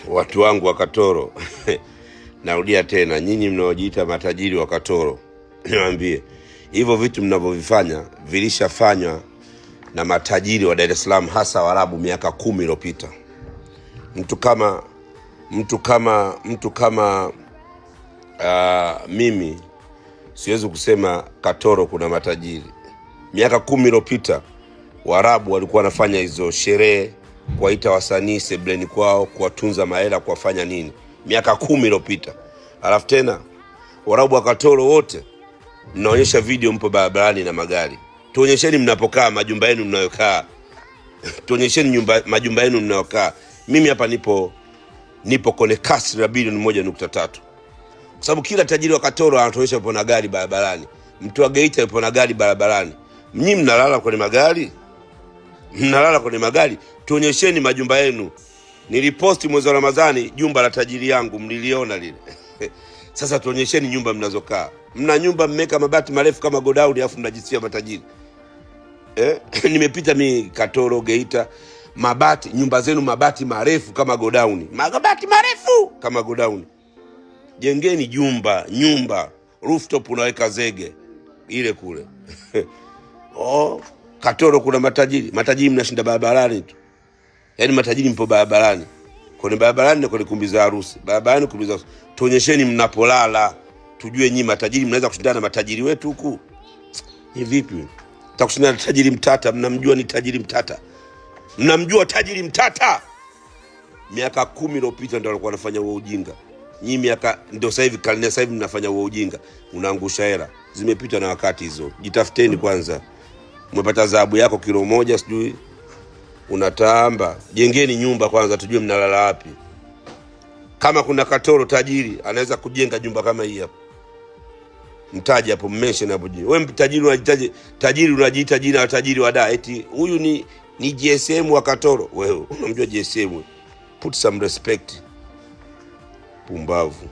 Watu wangu wa Katoro, narudia tena, nyinyi mnaojiita matajiri wa Katoro, niwaambie hivyo vitu mnavyovifanya vilishafanywa na matajiri wa Dar es Salaam, hasa Waarabu miaka 10 iliyopita. Mtu kama mimi siwezi kusema Katoro kuna matajiri. Miaka 10 iliyopita Waarabu walikuwa wanafanya hizo sherehe, kuwaita wasanii sebleni kwao, kuwatunza mahela, kuwafanya nini, miaka 10 iliyopita. Alafu tena Waarabu wa Katoro wote mnaonyesha video mpo barabarani na magari. Tuonyesheni mnapokaa, majumba yenu mnayokaa. Tuonyesheni majumba yenu mnayokaa. Mimi hapa nipo kwenye kasri la bilioni 1.3. Kwa sababu kila tajiri wa Katoro anatuonyesha yupo na gari barabarani. Mtu wa Geita yupo na gari barabarani. Mnyinyi mnalala kwenye magari? Mnalala kwenye magari? Tuonyesheni majumba yenu. Niliposti mwezi wa Ramadhani jumba la tajiri yangu, mliliona lile. Sasa tuonyesheni nyumba mnazokaa. Mna nyumba mmeka mabati marefu kama godown, afu mnajisikia matajiri. Nimepita mimi Katoro, Geita, mabati, nyumba zenu mabati marefu kama godown. Mabati marefu kama godown. Jengeni nyumba, rooftop unaweka zege ile kule. Katoro kuna matajiri. Matajiri mnashinda barabarani tu. Yaani matajiri mpo barabarani. Kwenye barabarani na kwenye kumbi za harusi. Barabarani kumbi za harusi. Tuonyesheni mnapolala. Tujue nyinyi matajiri mnaweza kushindana na matajiri wetu huku. Ni vipi? Mtakushindana na tajiri Mtata, mnamjua ni tajiri Mtata. Mnamjua tajiri Mtata. Miaka 10 iliyopita ndio walikuwa wanafanya huo ujinga. Nyinyi miaka ndio sasa hivi karne sasa hivi mnafanya huo ujinga. Unaangusha hela. Zimepita na wakati hizo. Jitafuteni kwanza. Umepata dhahabu yako kilo 1 sijui unatamba. Jengeni nyumba kwanza tujue mnalala wapi. Kama kuna Katoro tajiri anaweza kujenga nyumba kama hii hapa, mtaji hapo, mention hapo juu. Wewe tajiri unajitaje? Tajiri unajiita jina la tajiri wa Dar, eti huyu ni GSM wa Katoro. Wewe unamjua GSM? Put some respect. Pumbavu.